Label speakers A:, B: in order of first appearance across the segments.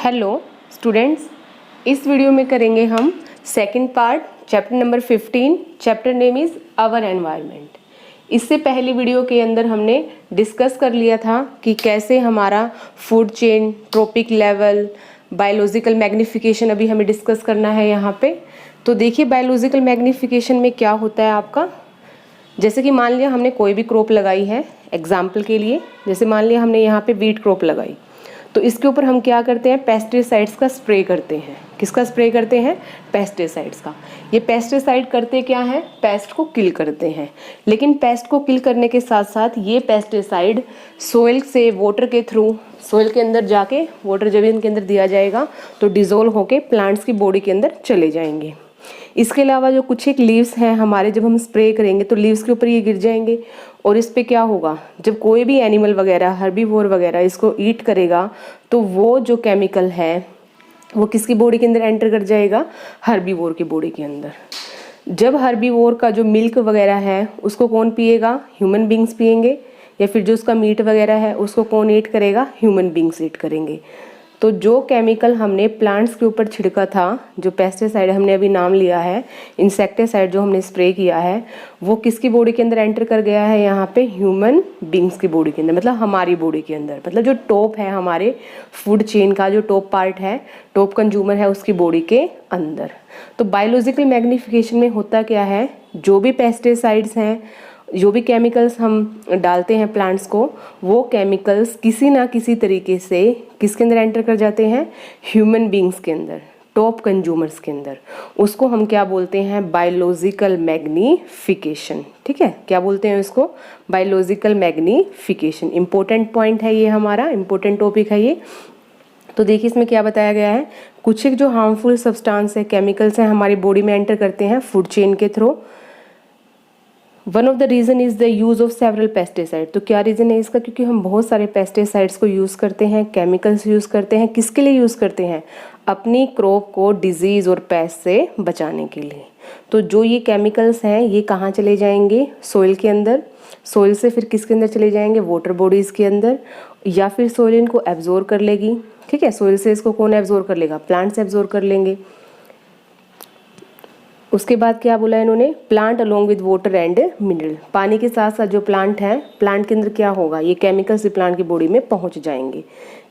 A: Hello students, इस video में करेंगे हम second part chapter number 15। Chapter name is our environment. इससे पहली वीडियो के अंदर हमने डिस्कस कर लिया था कि कैसे हमारा food chain, trophic level, biological magnification अभी हमें डिस्कस करना है यहाँ पे। तो देखिए बायोलॉजिकल मैग्निफिकेशन में क्या होता है आपका। जैसे कि मान लिया हमने कोई भी क्रॉप लगाई है, एग्जाम्पल के लिए जैसे मान लिया हमने यहाँ पे वीट क्रॉप लगाई, तो इसके ऊपर हम क्या करते हैं, पेस्टिसाइड्स का स्प्रे करते हैं। किसका स्प्रे करते हैं? पेस्टिसाइड्स का। ये पेस्टिसाइड करते क्या है? पेस्ट को किल करते हैं। लेकिन पेस्ट को किल करने के साथ साथ ये पेस्टिसाइड सोइल से वाटर के थ्रू, सोइल के अंदर जाके, वाटर जब इनके अंदर दिया जाएगा तो डिजोल्व होके प्लांट्स की बॉडी के अंदर चले जाएंगे। इसके अलावा जो कुछ एक लीव्स हैं हमारे, जब हम स्प्रे करेंगे तो लीव्स के ऊपर ये गिर जाएंगे और इस पे क्या होगा, जब कोई भी एनिमल वगैरह, हर्बीवोर वगैरह इसको ईट करेगा तो वो जो केमिकल है वो किसकी बॉडी के अंदर एंटर कर जाएगा? हर्बीवोर की बॉडी के अंदर। जब हर्बीवोर का जो मिल्क वगैरह है उसको कौन पिएगा? ह्यूमन बींग्स पिएंगे। या फिर जो उसका मीट वगैरह है उसको कौन ईट करेगा? ह्यूमन बींग्स ईट करेंगे। तो जो केमिकल हमने प्लांट्स के ऊपर छिड़का था, जो पेस्टिसाइड हमने अभी नाम लिया है, इंसेक्टिसाइड जो हमने स्प्रे किया है, वो किसकी बॉडी के अंदर एंटर कर गया है? यहाँ पे ह्यूमन बींग्स की बॉडी के अंदर, मतलब हमारी बॉडी के अंदर। मतलब जो टॉप है हमारे फूड चेन का, जो टॉप पार्ट है, टॉप कंज्यूमर है, उसकी बॉडी के अंदर। तो बायोलॉजिकल मैग्निफिकेशन में होता क्या है, जो भी पेस्टिसाइड्स हैं, जो भी केमिकल्स हम डालते हैं प्लांट्स को, वो केमिकल्स किसी ना किसी तरीके से किसके अंदर एंटर कर जाते हैं? ह्यूमन बींग्स के अंदर, टॉप कंज्यूमर्स के अंदर। उसको हम क्या बोलते हैं? Biological magnification. ठीक है, क्या बोलते हैं इसको? Biological magnification. इंपॉर्टेंट पॉइंट है ये, हमारा इंपॉर्टेंट टॉपिक है ये। तो देखिए इसमें क्या बताया गया है, कुछ एक जो हार्मफुल सब्सटेंस है, केमिकल्स हैं, हमारी बॉडी में एंटर करते हैं फूड चेन के through. One of the reason is the use of several pesticide. तो क्या रीज़न है इसका? क्योंकि हम बहुत सारे पेस्टिसाइड्स को यूज़ करते हैं, केमिकल्स यूज़ करते हैं। किसके लिए यूज़ करते हैं? अपनी क्रॉप को डिजीज़ और पेस्ट से बचाने के लिए। तो जो ये केमिकल्स हैं ये कहाँ चले जाएंगे? सॉइल के अंदर। सॉइल से फिर किसके अंदर चले जाएंगे? वाटर बॉडीज़ के अंदर। या फिर सॉइल इनको एब्जॉर्ब कर लेगी। ठीक है, सॉइल से इसको कौन एब्जॉर्ब कर लेगा? प्लांट्स एब्जॉर्ब कर लेंगे। उसके बाद क्या बोला इन्होंने? Plant along with water and mineral. पानी के साथ साथ जो प्लांट है, प्लांट के अंदर क्या होगा, ये केमिकल्स भी प्लांट की बॉडी में पहुंच जाएंगे।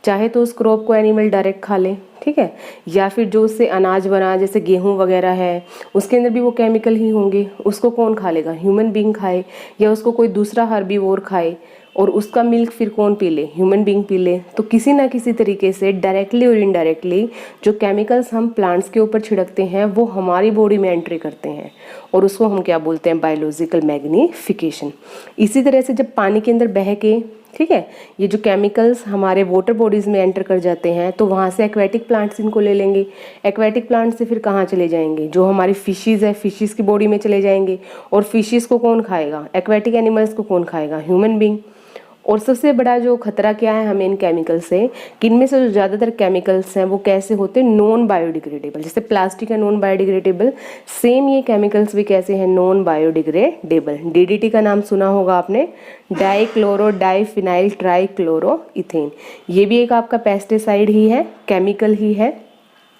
A: चाहे तो उस क्रॉप को एनिमल डायरेक्ट खा ले, ठीक है, या फिर जो उससे अनाज बना, जैसे गेहूं वगैरह है, उसके अंदर भी वो केमिकल ही होंगे। उसको कौन खा लेगा? ह्यूमन बींग खाए, या उसको कोई दूसरा हर्बीवोर खाए और उसका मिल्क फिर कौन पी ले? ह्यूमन बींग पी ले। तो किसी ना किसी तरीके से डायरेक्टली और इनडायरेक्टली जो केमिकल्स हम प्लांट्स के ऊपर छिड़कते हैं वो हमारी बॉडी में एंट्री करते हैं और उसको हम क्या बोलते हैं? Biological magnification. इसी तरह से जब पानी के अंदर बह के, ठीक है, ये जो केमिकल्स हमारे वाटर बॉडीज़ में एंटर कर जाते हैं तो वहाँ से एक्वेटिक प्लांट्स इनको ले लेंगे। एक्वेटिक प्लांट्स से फिर कहाँ चले जाएंगे? जो हमारी फिशेज़ है, फिशेज़ की बॉडी में चले जाएंगे। और फिशेज़ को कौन खाएगा? एक्वेटिक एनिमल्स को कौन खाएगा? Human being. और सबसे बड़ा जो खतरा क्या है हमें इन केमिकल से, कि इनमें से जो ज़्यादातर केमिकल्स हैं वो कैसे होते हैं? Non biodegradable. जैसे प्लास्टिक है नॉन बायोडिग्रेडेबल, सेम ये केमिकल्स भी कैसे हैं? Non biodegradable. डीडीटी का नाम सुना होगा आपने, डाइक्लोरो डाइफिनाइल ट्राइक्लोरोइथेन। ये भी एक आपका पेस्टिसाइड ही है, केमिकल ही है।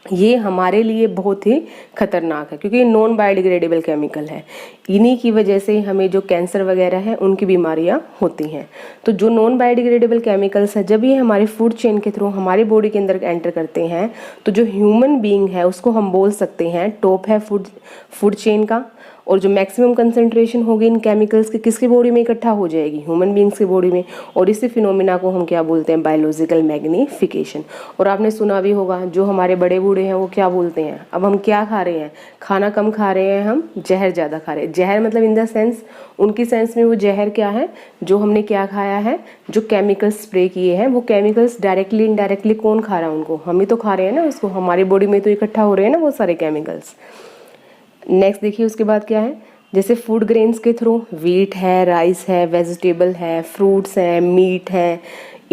A: ये हमारे लिए बहुत ही खतरनाक है क्योंकि ये नॉन बायोडिग्रेडेबल केमिकल है। इन्हीं की वजह से हमें जो कैंसर वगैरह है उनकी बीमारियां होती हैं। तो जो नॉन बायोडिग्रेडेबल केमिकल्स है, जब ये हमारे फूड चेन के थ्रू हमारी बॉडी के अंदर एंटर करते हैं तो जो ह्यूमन बीइंग है उसको हम बोल सकते हैं टॉप है फूड चेन का। और जो मैक्सिमम कंसंट्रेशन होगी इन केमिकल्स की किसकी बॉडी में इकट्ठा हो जाएगी? ह्यूमन बींग्स की बॉडी में। और इसी फिनोमिना को हम क्या बोलते हैं? Biological magnification. और आपने सुना भी होगा, जो हमारे बड़े बूढ़े हैं वो क्या बोलते हैं? अब हम क्या खा रहे हैं? खाना कम खा रहे हैं, हम जहर ज़्यादा खा रहे हैं। जहर मतलब इन द सेंस, उनकी सेंस में वो जहर क्या है? जो हमने क्या खाया है, जो केमिकल्स स्प्रे किए हैं, वो केमिकल्स डायरेक्टली इनडायरेक्टली कौन खा रहा है उनको? हम ही तो खा रहे हैं ना उसको, हमारी बॉडी में तो इकट्ठा हो रहे हैं ना वो सारे केमिकल्स। नेक्स्ट देखिए उसके बाद क्या है, जैसे फूड ग्रेन्स के थ्रू वीट है, राइस है, वेजिटेबल है, फ्रूट्स हैं, मीट है,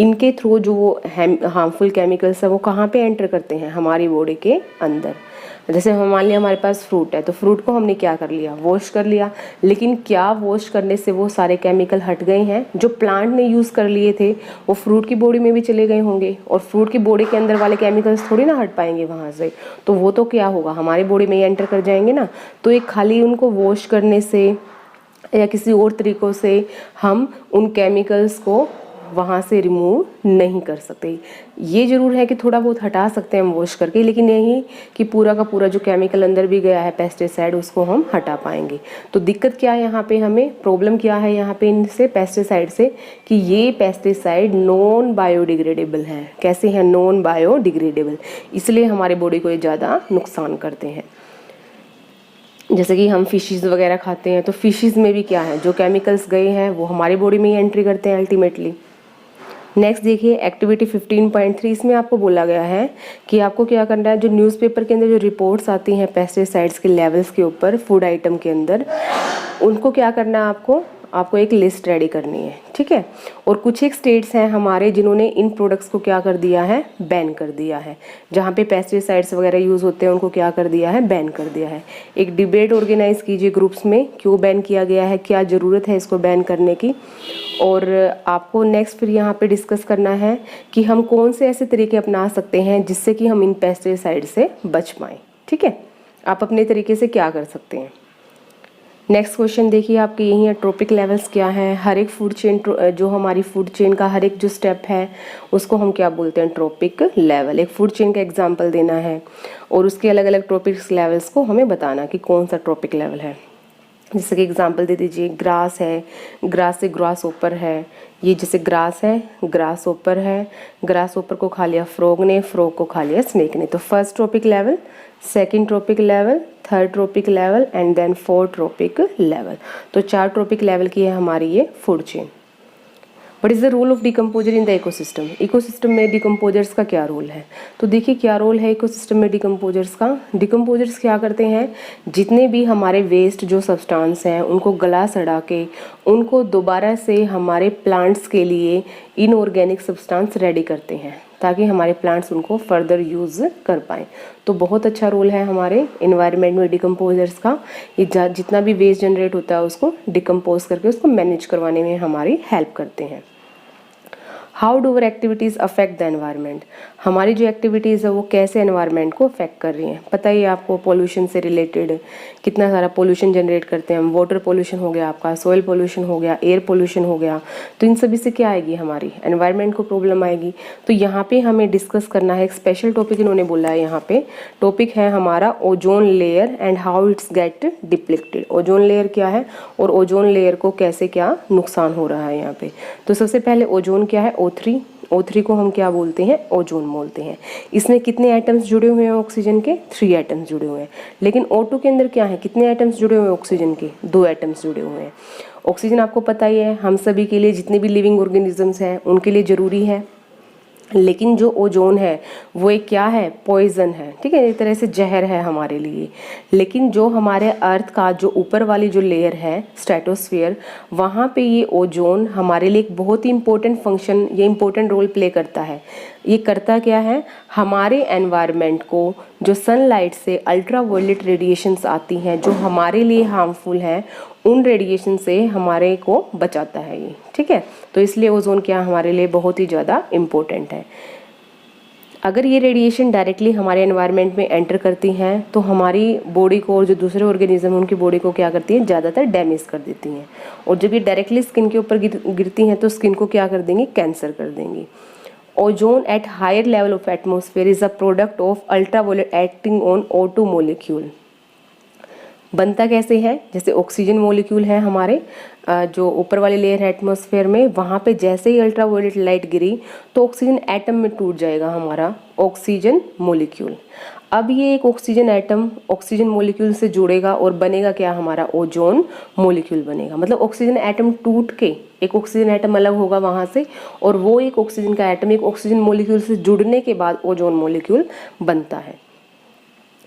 A: इनके थ्रू जो वो हार्मफुल केमिकल्स है वो कहाँ पे एंटर करते हैं, हमारी बॉडी के अंदर। जैसे हम मान लिया हमारे पास फ्रूट है, तो फ्रूट को हमने क्या कर लिया, वॉश कर लिया, लेकिन क्या वॉश करने से वो सारे केमिकल हट गए हैं? जो प्लांट ने यूज़ कर लिए थे वो फ्रूट की बॉडी में भी चले गए होंगे, और फ्रूट की बॉडी के अंदर वाले केमिकल्स थोड़ी ना हट पाएंगे वहाँ से, तो वो तो क्या होगा, हमारी बॉडी में ही एंटर कर जाएंगे ना। तो एक खाली उनको वॉश करने से या किसी और तरीक़ों से हम उन केमिकल्स को वहाँ से रिमूव नहीं कर सकते। ये ज़रूर है कि थोड़ा बहुत हटा सकते हैं हम वॉश करके, लेकिन यही कि पूरा का पूरा जो केमिकल अंदर भी गया है पेस्टिसाइड उसको हम हटा पाएंगे। तो दिक्कत क्या है यहाँ पे, हमें प्रॉब्लम क्या है यहाँ पे इनसे पेस्टिसाइड से, कि ये पेस्टिसाइड नॉन बायोडिग्रेडेबल है। कैसे हैं? नॉन बायोडिग्रेडेबल, इसलिए हमारे बॉडी को ये ज़्यादा नुकसान करते हैं। जैसे कि हम फिशेस वगैरह खाते हैं, तो फिशेस में भी क्या है, जो केमिकल्स गए हैं वो हमारी बॉडी में ही एंट्री करते हैं अल्टीमेटली। नेक्स्ट देखिए एक्टिविटी 15.3, इसमें आपको बोला गया है कि आपको क्या करना है, जो न्यूज़पेपर के अंदर जो रिपोर्ट्स आती हैं पेस्टिसाइड्स के लेवल्स के ऊपर फूड आइटम के अंदर, उनको क्या करना है, आपको एक लिस्ट रेडी करनी है, ठीक है। और कुछ एक स्टेट्स हैं हमारे जिन्होंने इन प्रोडक्ट्स को क्या कर दिया है, बैन कर दिया है। जहाँ पे पेस्टिसाइड्स वगैरह यूज़ होते हैं उनको क्या कर दिया है, बैन कर दिया है। एक डिबेट ऑर्गेनाइज कीजिए ग्रुप्स में, क्यों बैन किया गया है, क्या ज़रूरत है इसको बैन करने की। और आपको नेक्स्ट फिर यहाँ पे डिस्कस करना है कि हम कौन से ऐसे तरीके अपना सकते हैं जिससे कि हम इन पेस्टिसाइड से बच पाएँ, ठीक है। आप अपने तरीके से क्या कर सकते हैं। नेक्स्ट क्वेश्चन देखिए आपके यही है, ट्रॉपिक लेवल्स क्या है। हर एक फूड चेन, जो हमारी फूड चेन का हर एक जो स्टेप है उसको हम क्या बोलते हैं, ट्रॉपिक लेवल। एक फूड चेन का एग्जांपल देना है और उसके अलग अलग ट्रॉपिक लेवल्स को हमें बताना कि कौन सा ट्रॉपिक लेवल है। जैसे कि एग्जांपल दे दीजिए, ग्रास है, ग्रास से ग्रास ओपर है। ये जैसे ग्रास है, ग्रास ओपर है, ग्रास ओपर को खा लिया फ्रॉग ने, फ्रॉग को खा लिया स्नेक ने। तो first trophic level, second trophic level, third trophic level and then fourth trophic level. तो 4 ट्रॉपिक लेवल की है हमारी ये food chain. What is the role of decomposer in the ecosystem. Ecosystem में डिकम्पोजर्स का क्या रोल है, तो देखिए क्या रोल है इकोसिस्टम में डिकम्पोजर्स का। डिकम्पोजर्स क्या करते हैं, जितने भी हमारे वेस्ट जो सब्सटेंस हैं उनको गला सड़ा के उनको दोबारा से हमारे प्लांट्स के लिए इनऑर्गेनिक सब्सटेंस रेडी करते हैं, ताकि हमारे प्लांट्स उनको फर्दर यूज़ कर पाएँ। तो बहुत अच्छा रोल है हमारे इन्वायरमेंट में डिकम्पोजर्स का। ये जितना भी वेस्ट जनरेट होता है उसको डिकम्पोज करके उसको मैनेज करवाने में हमारी हेल्प करते हैं। How do our activities affect the environment. हमारी जो एक्टिविटीज़ है वो कैसे एनवायरनमेंट को अफेक्ट कर रही हैं। पता ही है आपको, पोल्यूशन से रिलेटेड कितना सारा पोल्यूशन जनरेट करते हैं हम। वाटर पोल्यूशन हो गया आपका, सॉइल पोल्यूशन हो गया, एयर पोल्यूशन हो गया। तो इन सभी से क्या आएगी, हमारी एनवायरनमेंट को प्रॉब्लम आएगी। तो यहाँ पे हमें डिस्कस करना है एक स्पेशल टॉपिक इन्होंने बोला है। यहाँ पे टॉपिक है हमारा ozone layer and how it's get depleted. Ozone layer क्या है और ओजोन लेयर को कैसे क्या नुकसान हो रहा है यहाँ पे। तो सबसे पहले ओजोन क्या है, O3 को हम क्या बोलते हैं, ओजोन बोलते हैं। इसमें कितने एटम्स जुड़े हुए हैं ऑक्सीजन के, 3 एटम्स जुड़े हुए हैं। लेकिन O2 के अंदर क्या है, कितने एटम्स जुड़े हुए हैं ऑक्सीजन के, 2 एटम्स जुड़े हुए हैं। ऑक्सीजन आपको पता ही है हम सभी के लिए, जितने भी लिविंग ऑर्गेनिजम्स हैं उनके लिए ज़रूरी है। लेकिन जो ओजोन है वो एक क्या है, पॉइजन है, ठीक है, एक तरह से जहर है हमारे लिए। लेकिन जो हमारे अर्थ का जो ऊपर वाली जो लेयर है स्ट्रेटोस्फीयर, वहाँ पे ये ओजोन हमारे लिए एक बहुत ही इंपॉर्टेंट फंक्शन, ये इंपॉर्टेंट रोल प्ले करता है। ये करता क्या है, हमारे एनवायरनमेंट को जो सनलाइट से अल्ट्रावायलेट रेडिएशंस आती हैं जो हमारे लिए हार्मफुल हैं, उन रेडिएशन से हमारे को बचाता है ये, ठीक है। तो इसलिए ओजोन क्या हमारे लिए बहुत ही ज़्यादा इम्पोर्टेंट है। अगर ये रेडिएशन डायरेक्टली हमारे एनवायरनमेंट में एंटर करती हैं तो हमारी बॉडी को और जो दूसरे ऑर्गेनिज्म उनकी बॉडी को क्या करती हैं, ज़्यादातर डैमेज कर देती हैं। और जब ये डायरेक्टली स्किन के ऊपर गिरती हैं तो स्किन को क्या कर देंगी, कैंसर कर देंगी। Ozone at higher level of atmosphere is a product of ultraviolet acting on O2 molecule. बनता कैसे है, जैसे ऑक्सीजन मॉलिक्यूल है हमारे जो ऊपर वाली लेयर है एटमॉस्फेयर में, वहाँ पे जैसे ही अल्ट्रावायलेट लाइट गिरी तो ऑक्सीजन एटम में टूट जाएगा हमारा ऑक्सीजन मॉलिक्यूल। अब ये एक ऑक्सीजन एटम ऑक्सीजन मॉलिक्यूल से जुड़ेगा और बनेगा क्या, हमारा ओजोन मॉलिक्यूल बनेगा। मतलब ऑक्सीजन एटम टूट के एक ऑक्सीजन एटम अलग होगा वहाँ से, और वो एक ऑक्सीजन का एटम एक ऑक्सीजन मॉलिक्यूल से जुड़ने के बाद ओजोन मॉलिक्यूल बनता है।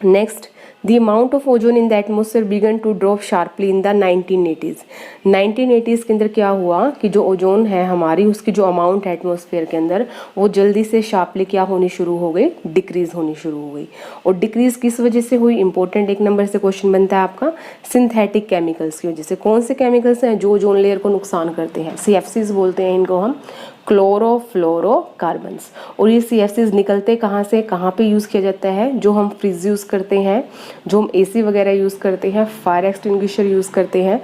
A: Next, the amount of ozone in the atmosphere began to drop sharply in the 1980s। 1980s के अंदर क्या हुआ कि जो ओजोन है हमारी, उसकी जो अमाउंट है एटमॉस्फेयर के अंदर, वो जल्दी से शार्पली क्या होनी शुरू हो गई, डिक्रीज होनी शुरू हो गई। और डिक्रीज किस वजह से हुई, इंपॉर्टेंट एक नंबर से क्वेश्चन बनता है आपका, सिंथेटिक केमिकल्स की वजह से। कौन से केमिकल्स हैं जो ओजोन लेयर को नुकसान करते हैं? CFCs बोलते हैं इनको हम, क्लोरोफ्लोरोकार्बन्स। और ये CFCs निकलते कहाँ से, कहाँ पे यूज़ किया जाता है? जो हम फ्रिज यूज़ करते हैं, जो हम AC वगैरह यूज़ करते हैं, फायर एक्सटिंग्विशर यूज़ करते हैं,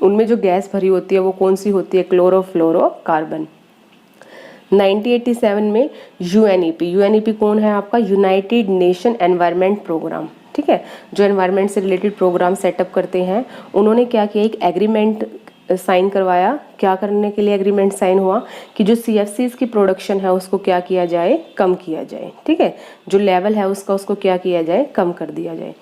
A: उनमें जो गैस भरी होती है वो कौन सी होती है? क्लोरोफ्लोरोकार्बन। 1987 में UNEP कौन है आपका? यूनाइटेड नेशन एनवायरनमेंट प्रोग्राम, ठीक है, जो एनवायरनमेंट से रिलेटेड प्रोग्राम सेटअप करते हैं, उन्होंने क्या किया, एक एग्रीमेंट साइन करवाया। क्या करने के लिए एग्रीमेंट साइन हुआ? कि जो CFCs की प्रोडक्शन है उसको क्या किया जाए, कम किया जाए, ठीक है, जो लेवल है उसका, उसको क्या किया जाए, कम कर दिया जाए।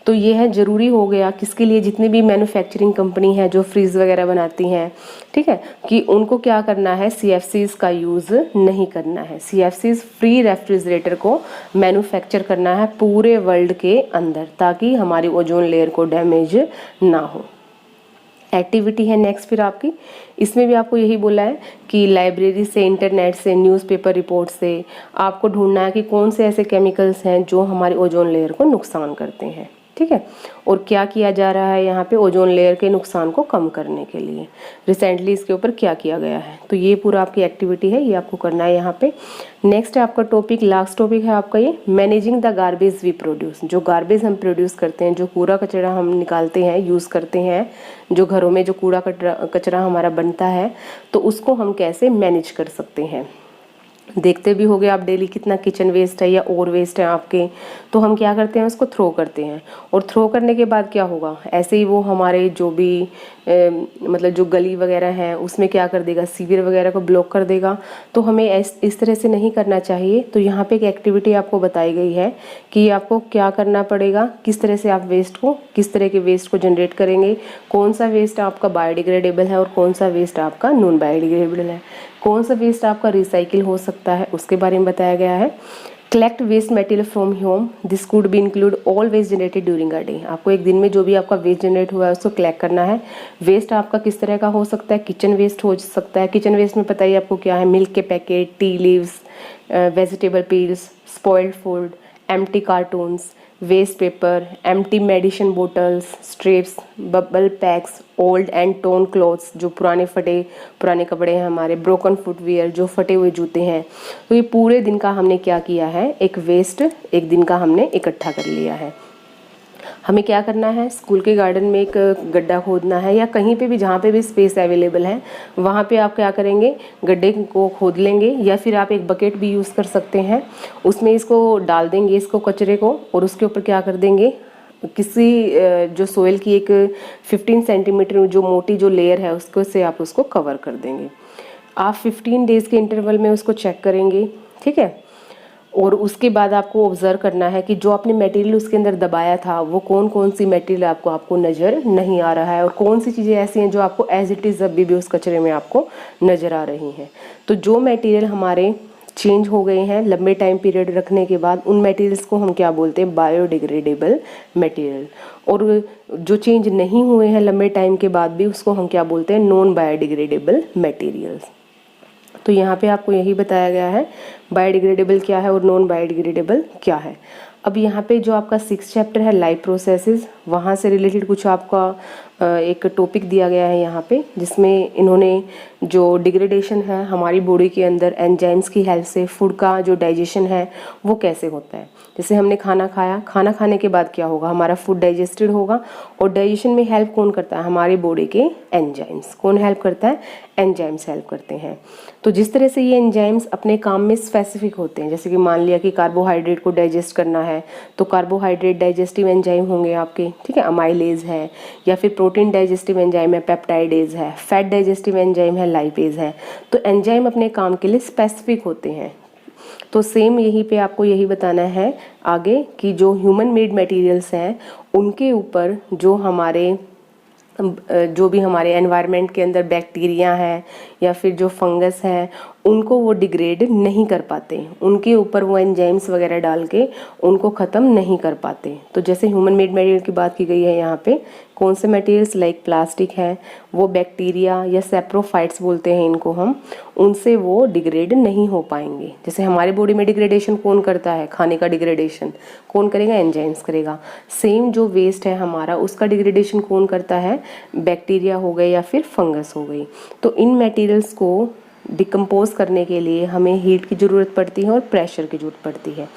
A: तो ये है ज़रूरी हो गया किसके लिए, जितनी भी मैन्युफैक्चरिंग कंपनी है जो फ्रीज वगैरह बनाती हैं, ठीक है, कि उनको क्या करना है, CFCs का यूज़ नहीं करना है। CFCs फ्री रेफ्रिजरेटर को मैन्युफैक्चर करना है पूरे वर्ल्ड के अंदर, ताकि हमारी ओजोन लेयर को डैमेज ना हो। एक्टिविटी है नेक्स्ट फिर आपकी, इसमें भी आपको यही बोला है कि लाइब्रेरी से, इंटरनेट से, न्यूज़पेपर रिपोर्ट से आपको ढूंढना है कि कौन से ऐसे केमिकल्स हैं जो हमारी ओजोन लेयर को नुकसान करते हैं, ठीक है, और क्या किया जा रहा है यहाँ पे ओजोन लेयर के नुकसान को कम करने के लिए, रिसेंटली इसके ऊपर क्या किया गया है। तो ये पूरा आपकी एक्टिविटी है, ये आपको करना है यहाँ पे। नेक्स्ट है आपका टॉपिक, लास्ट टॉपिक है आपका ये, managing the garbage we produce. जो गार्बेज हम प्रोड्यूस करते हैं, जो कूड़ा कचरा हम निकालते हैं, यूज़ करते हैं, जो घरों में जो कूड़ा कचरा हमारा बनता है, तो उसको हम कैसे मैनेज कर सकते हैं। देखते भी होगे आप डेली कितना किचन वेस्ट है या और वेस्ट है आपके, तो हम क्या करते हैं, उसको थ्रो करते हैं। और थ्रो करने के बाद क्या होगा, ऐसे ही वो हमारे जो भी मतलब जो गली वगैरह है उसमें क्या कर देगा, सीवर वगैरह को ब्लॉक कर देगा। तो हमें इस तरह से नहीं करना चाहिए। तो यहाँ पे एक एक्टिविटी आपको बताई गई है कि आपको क्या करना पड़ेगा, किस तरह से आप वेस्ट को, किस तरह के वेस्ट को जनरेट करेंगे, कौन सा वेस्ट आपका बायोडिग्रेडेबल है और कौन सा वेस्ट आपका नॉन बायोडिग्रेडेबल है, कौन सा वेस्ट आपका रिसाइकिल हो सकता है, उसके बारे में बताया गया है। Collect waste material from home, this could be include all waste generated during a day. आपको एक दिन में जो भी आपका वेस्ट जनरेट हुआ है उसको कलेक्ट करना है। वेस्ट आपका किस तरह का हो सकता है, किचन वेस्ट हो सकता है। किचन वेस्ट में पता ही आपको क्या है, मिल्क के packet, tea leaves, vegetable peels, spoiled food, empty cartons, waste paper, empty medicine bottles, strips, bubble packs, old and torn clothes, जो पुराने कपड़े हैं हमारे, ब्रोकन फुटवियर, जो फटे हुए जूते हैं। तो ये पूरे दिन का हमने क्या किया है, एक वेस्ट एक दिन का हमने इकट्ठा कर लिया है। हमें क्या करना है, स्कूल के गार्डन में एक गड्ढा खोदना है, या कहीं पे भी जहाँ पे भी स्पेस अवेलेबल है वहाँ पे आप क्या करेंगे, गड्ढे को खोद लेंगे, या फिर आप एक बकेट भी यूज़ कर सकते हैं। उसमें इसको डाल देंगे, इसको कचरे को, और उसके ऊपर क्या कर देंगे, किसी जो सोइल की एक 15 सेंटीमीटर जो मोटी जो लेयर है उसको से आप उसको कवर कर देंगे। आप 15 डेज़ के इंटरवल में उसको चेक करेंगे, ठीक है। और उसके बाद आपको ऑब्जर्व करना है कि जो आपने मटेरियल उसके अंदर दबाया था वो कौन कौन सी मटेरियल आपको नज़र नहीं आ रहा है, और कौन सी चीज़ें ऐसी हैं जो आपको एज इट इज़ अभी भी उस कचरे में आपको नज़र आ रही हैं। तो जो मटेरियल हमारे चेंज हो गए हैं लंबे टाइम पीरियड रखने के बाद, उन मटेरियल्स को हम क्या बोलते हैं, बायोडिग्रेडेबल मटेरियल। और जो चेंज नहीं हुए हैं लंबे टाइम के बाद भी, उसको हम क्या बोलते हैं, नॉन बायोडिग्रेडेबल मटेरियल्स। तो यहाँ पे आपको यही बताया गया है बायोडिग्रेडेबल क्या है और नॉन बायोडिग्रेडेबल क्या है। अब यहाँ पे जो आपका 6 चैप्टर है लाइफ प्रोसेसेस, वहाँ से रिलेटेड कुछ आपका एक टॉपिक दिया गया है यहाँ पे, जिसमें इन्होंने जो डिग्रेडेशन है हमारी बॉडी के अंदर एंजाइम्स की हेल्प से फूड का जो डाइजेशन है वो कैसे होता है। जैसे हमने खाना खाया, खाना खाने के बाद क्या होगा, हमारा फूड डाइजेस्टेड होगा, और डाइजेशन में हेल्प कौन करता है, हमारी बॉडी के एंजाइम्स। कौन हेल्प करता है, एंजाइम्स हेल्प करते हैं। तो जिस तरह से ये एंजाइम्स अपने काम में स्पेसिफिक होते हैं, जैसे कि मान लिया कि कार्बोहाइड्रेट को डाइजेस्ट करना है तो कार्बोहाइड्रेट डाइजेस्टिव एंजाइम होंगे आपके, ठीक है, अमाइलेज है, या फिर प्रोटीन डाइजेस्टिव एंजाइम है, पेप्टाइडेज है, फैट डाइजेस्टिव एंजाइम है, लाइपेज है। तो एंजाइम अपने काम के लिए स्पेसिफिक होते हैं। तो सेम यहीं पे आपको यही बताना है आगे कि जो ह्यूमन मेड मटेरियल्स हैं उनके ऊपर जो भी हमारे एनवायरनमेंट के अंदर बैक्टीरिया है या फिर जो फंगस है उनको वो डिग्रेड नहीं कर पाते, उनके ऊपर वो एंजाइम्स वगैरह डाल के उनको ख़त्म नहीं कर पाते। तो जैसे ह्यूमन मेड मटेरियल की बात की गई है यहाँ पे, कौन से मटेरियल्स लाइक प्लास्टिक है, वो बैक्टीरिया या सेप्रोफाइट्स बोलते हैं इनको हम, उनसे वो डिग्रेड नहीं हो पाएंगे। जैसे हमारे बॉडी में डिग्रेडेशन कौन करता है, खाने का डिग्रेडेशन कौन करेगा, एंजाइम्स करेगा। सेम जो वेस्ट है हमारा, उसका डिग्रेडेशन कौन करता है, बैक्टीरिया हो गए या फिर फंगस हो गई। तो इन मटेरियल्स को डिकम्पोज करने के लिए हमें हीट की ज़रूरत पड़ती है और प्रेशर की ज़रूरत पड़ती है।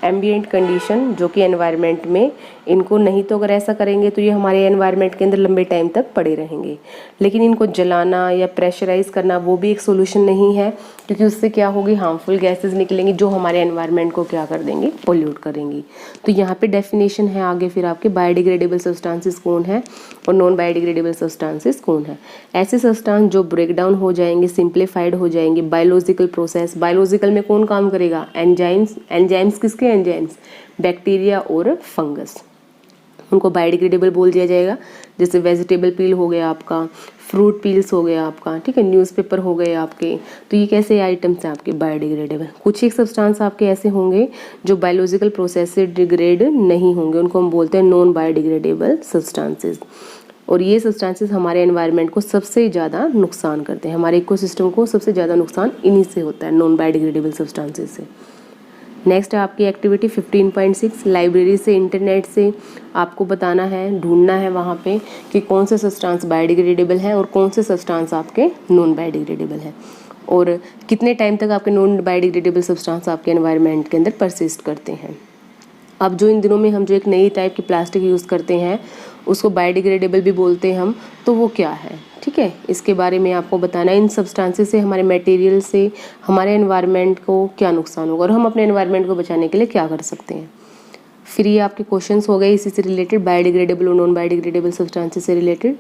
A: एम्बिएंट कंडीशन जो कि एनवायरनमेंट में, इनको नहीं तो अगर ऐसा करेंगे तो ये हमारे एनवायरनमेंट के अंदर लंबे टाइम तक पड़े रहेंगे। लेकिन इनको जलाना या प्रेशराइज करना वो भी एक सोल्यूशन नहीं है, क्योंकि उससे क्या होगी, हार्मफुल गैसेस निकलेंगी जो हमारे एनवायरनमेंट को क्या कर देंगे, पोल्यूट करेंगी। तो यहाँ पे डेफिनेशन है आगे फिर आपके, बायोडिग्रेडेबल सब्सटेंसेस कौन है और नॉन बायोडिग्रेडेबल सब्सटेंसेस कौन है। ऐसे सब्सटेंस जो ब्रेक डाउन हो जाएंगे, सिंप्लीफाइड हो जाएंगे, बायोलॉजिकल प्रोसेस, बायोलॉजिकल में कौन काम करेगा, एंजाइम्स। एंजाइम्स किसके, एंजाइम्स बैक्टीरिया और फंगस, उनको बायोडिग्रेडेबल बोल दिया जाएगा। जैसे वेजिटेबल पील हो गया आपका, फ्रूट पील्स हो गया आपका, ठीक है, न्यूज़पेपर हो गए आपके, तो ये कैसे आइटम्स हैं आपके बायोडिग्रेडेबल। कुछ एक सब्सटेंस आपके ऐसे होंगे जो बायोलॉजिकल प्रोसेस से डिग्रेड नहीं होंगे, उनको हम बोलते हैं नॉन बायोडिग्रेडेबल सब्सटेंसेस। और ये सब्सटेंसेस हमारे एनवायरनमेंट को सबसे ज़्यादा नुकसान करते हैं, हमारे इकोसिस्टम को सबसे ज़्यादा नुकसान इन्हीं से होता है, नॉन बायोडिग्रेडेबल सब्सटेंसेस से। नेक्स्ट है आपकी एक्टिविटी 15.6, लाइब्रेरी से, इंटरनेट से आपको बताना है, ढूंढना है वहाँ पे कि कौन से सब्सटेंस बायोडिग्रेडेबल हैं और कौन से सब्सटेंस आपके नॉन बायोडिग्रेडेबल हैं, और कितने टाइम तक आपके नॉन बायोडिग्रेडेबल सब्सटेंस आपके एनवायरनमेंट के अंदर परसिस्ट करते हैं। अब जो इन दिनों में हम जो एक नई टाइप की प्लास्टिक यूज़ करते हैं उसको बायोडिग्रेडेबल भी बोलते हैं हम, तो वो क्या है, ठीक है, इसके बारे में आपको बताना है। इन सब्सटेंसेस से, हमारे मटेरियल से हमारे एनवायरनमेंट को क्या नुकसान होगा और हम अपने एनवायरनमेंट को बचाने के लिए क्या कर सकते हैं। फिर ये आपके क्वेश्चंस हो गए इसी से रिलेटेड, बायोडिग्रेडेबल और नॉन बायोडिग्रेडेबल सब्सटेंसेस से related.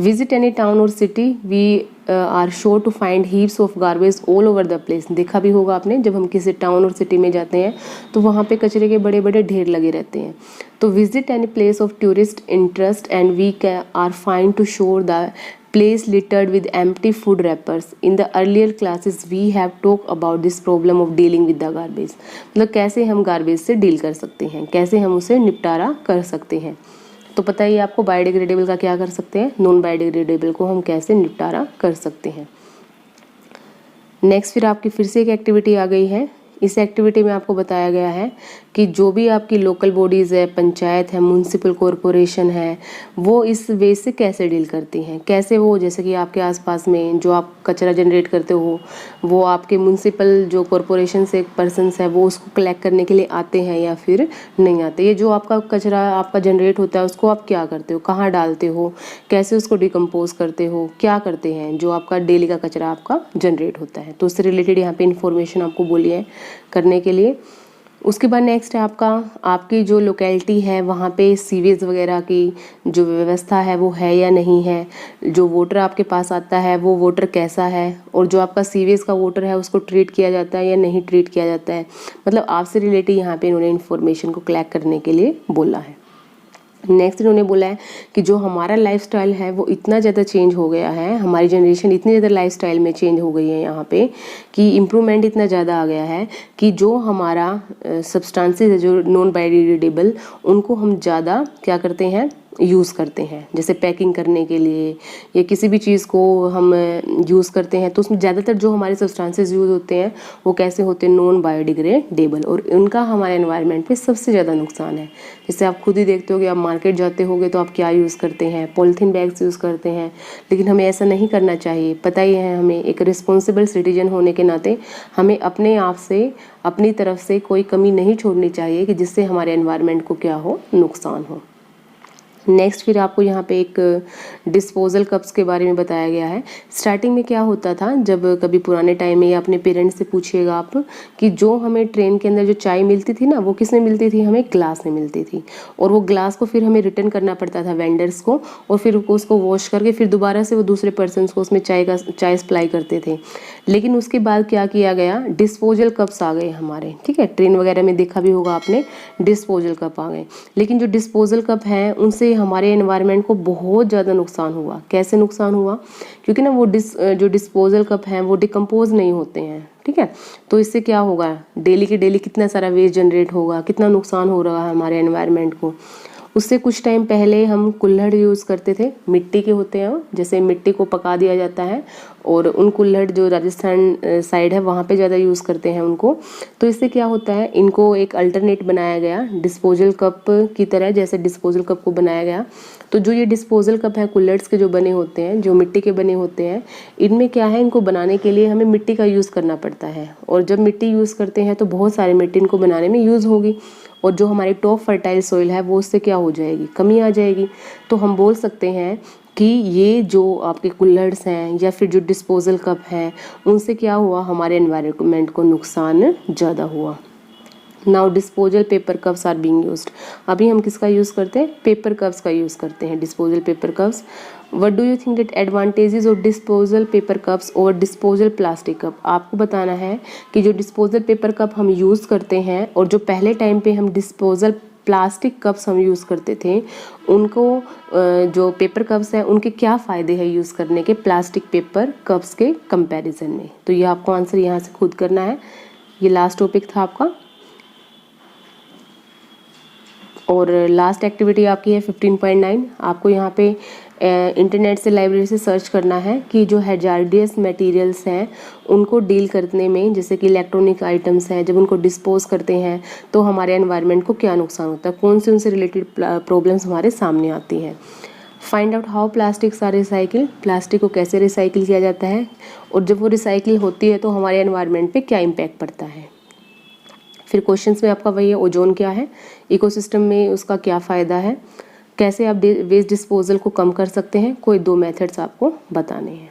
A: Visit any town or city, we are sure to find heaps of garbage all over the place. देखा भी होगा आपने, जब हम किसी टाउन और सिटी में जाते हैं तो वहाँ पे कचरे के बड़े बड़े ढेर लगे रहते हैं। तो visit any place of tourist interest and we are find to sure the place littered with empty food wrappers. In the earlier classes we have talked about this problem of dealing with the garbage. मतलब कैसे हम garbage से deal कर सकते हैं, कैसे हम उसे निपटारा कर सकते हैं। तो पता ही आपको बायोडिग्रेडेबल का क्या कर सकते हैं, नॉन बायोडिग्रेडेबल को हम कैसे निपटारा कर सकते हैं। नेक्स्ट फिर आपकी फिर से एक एक्टिविटी आ गई है। इस एक्टिविटी में आपको बताया गया है कि जो भी आपकी लोकल बॉडीज़ है, पंचायत है, म्यूनसिपल कॉरपोरेशन है, वो इस वे से कैसे डील करती हैं, कैसे वो, जैसे कि आपके आसपास में जो आप कचरा जनरेट करते हो वो आपके म्यूनसिपल जो कॉरपोरेशन से पर्सनस है वो उसको कलेक्ट करने के लिए आते हैं या फिर नहीं आते। ये जो आपका कचरा आपका जनरेट होता है उसको आप क्या करते हो, कहाँ डालते हो, कैसे उसको डिकम्पोज करते हो, क्या करते हैं जो आपका डेली का कचरा आपका जनरेट होता है। तो उससे रिलेटेड यहाँ पे इन्फॉर्मेशन आपको बोली है करने के लिए। उसके बाद नेक्स्ट है आपकी जो लोकेलिटी है वहाँ पे सीवेज वगैरह की जो व्यवस्था है वो है या नहीं है, जो वाटर आपके पास आता है वो वाटर कैसा है, और जो आपका सीवेज का वाटर है उसको ट्रीट किया जाता है या नहीं ट्रीट किया जाता है। मतलब आपसे रिलेटेड यहाँ पे इन्होंने इन्फॉर्मेशन को कलेक्ट करने के लिए बोला है। नेक्स्ट इन्होंने बोला है कि जो हमारा लाइफस्टाइल है वो इतना ज़्यादा चेंज हो गया है, हमारी जनरेशन इतनी ज़्यादा लाइफस्टाइल में चेंज हो गई है यहाँ पे कि इम्प्रूवमेंट इतना ज़्यादा आ गया है कि जो हमारा सब्सटेंसेस है जो नॉन बायोडिग्रेडेबल, उनको हम ज़्यादा क्या करते हैं, यूज़ करते हैं। जैसे पैकिंग करने के लिए या किसी भी चीज़ को हम यूज़ करते हैं तो उसमें ज़्यादातर जो हमारे सब्सटेंसेस यूज़ होते हैं वो कैसे होते हैं, नॉन बायोडिग्रेडेबल, और उनका हमारे एनवायरनमेंट पे सबसे ज़्यादा नुकसान है। जैसे आप खुद ही देखते होगे, आप मार्केट जाते होगे तो आप क्या यूज़ करते हैं, पॉलीथीन बैग्स यूज़ करते हैं। लेकिन हमें ऐसा नहीं करना चाहिए, पता ही है हमें, एक रिस्पॉन्सिबल सिटीजन होने के नाते हमें अपने आप से, अपनी तरफ से कोई कमी नहीं छोड़नी चाहिए कि जिससे हमारे एनवायरनमेंट को क्या हो, नुकसान हो। नेक्स्ट फिर आपको यहाँ पे एक डिस्पोजल कप्स के बारे में बताया गया है। स्टार्टिंग में क्या होता था, जब कभी पुराने टाइम में या अपने पेरेंट्स से पूछिएगा आप कि जो हमें ट्रेन के अंदर जो चाय मिलती थी ना वो किस में मिलती थी, हमें ग्लास में मिलती थी, और वो ग्लास को फिर हमें रिटर्न करना पड़ता था वेंडर्स को, और फिर उसको वॉश करके फिर दोबारा से वो दूसरे पर्सन को उसमें चाय सप्लाई करते थे। लेकिन उसके बाद क्या किया गया, डिस्पोजल कप्स आ गए हमारे, ठीक है, ट्रेन वगैरह में देखा भी होगा आपने, डिस्पोजल कप आ गए। लेकिन जो डिस्पोजल कप हैं उनसे उससे हमारे एनवायरनमेंट को बहुत ज़्यादा नुकसान हुआ। कैसे नुकसान हुआ? क्योंकि ना वो जो डिस्पोजल कप हैं वो डिकम्पोज नहीं होते हैं, ठीक है। तो इससे क्या होगा, डेली के डेली कितना सारा वेस्ट जनरेट होगा, कितना नुकसान हो रहा है हमारे एनवायरनमेंट को। उससे कुछ टाइम पहले हम कुल्हड़ यूज़ करते थे, मिट्टी के होते हैं, जैसे मिट्टी को पका दिया जाता है और उन कुल्हड़ जो राजस्थान साइड है वहाँ पे ज़्यादा यूज़ करते हैं उनको। तो इससे क्या होता है, इनको एक अल्टरनेट बनाया गया डिस्पोजल कप की तरह, जैसे डिस्पोजल कप को बनाया गया। तो जो ये डिस्पोजल कप है कुल्हड़्स के जो बने होते हैं, जो मिट्टी के बने होते हैं, इनमें क्या है, इनको बनाने के लिए हमें मिट्टी का यूज़ करना पड़ता है। और जब मिट्टी यूज़ करते हैं तो बहुत सारी मिट्टी इनको बनाने में यूज़ होगी और जो हमारी टॉप फर्टाइल सॉइल है वो उससे क्या हो जाएगी, कमी आ जाएगी। तो हम बोल सकते हैं कि ये जो आपके कुल्हड़्स हैं या फिर जो डिस्पोजल कप हैं, उनसे क्या हुआ, हमारे एनवायरनमेंट को नुकसान ज़्यादा हुआ। Now disposal paper cups are being used. अभी हम किसका यूज़ करते हैं, पेपर कप्स का यूज़ करते हैं, disposal paper cups. What do you think that advantages of disposal paper cups और डिस्पोजल प्लास्टिक कप? आपको बताना है कि जो डिस्पोजल पेपर कप हम यूज़ करते हैं और जो पहले टाइम पे हम डिस्पोजल प्लास्टिक कप्स हम यूज़ करते थे, उनको जो पेपर कप्स हैं उनके क्या फ़ायदे हैं यूज़ करने के प्लास्टिक पेपर कप्स के कंपैरिजन में। तो ये आपको आंसर यहाँ से खुद करना है। ये लास्ट टॉपिक था आपका और लास्ट एक्टिविटी आपकी है 15.9। आपको यहाँ पे इंटरनेट से, लाइब्रेरी से सर्च करना है कि जो हैजार्डियस मटेरियल्स हैं उनको डील करने में, जैसे कि इलेक्ट्रॉनिक आइटम्स हैं, जब उनको डिस्पोज करते हैं तो हमारे एनवायरनमेंट को क्या नुकसान होता है, कौन से उनसे रिलेटेड प्रॉब्लम्स हमारे सामने आती हैं। Find out how plastics are recycle. Plastic को कैसे रिसाइकिल किया जाता है और जब वो रिसाइकिल होती है तो हमारे एनवायरनमेंट पे क्या इम्पैक्ट पड़ता है। फिर क्वेश्चंस में आपका वही है, ओजोन क्या है, इकोसिस्टम में उसका क्या फ़ायदा है, कैसे आप वेस्ट डिस्पोजल को कम कर सकते हैं। कोई 2 मेथड्स आपको बताने हैं।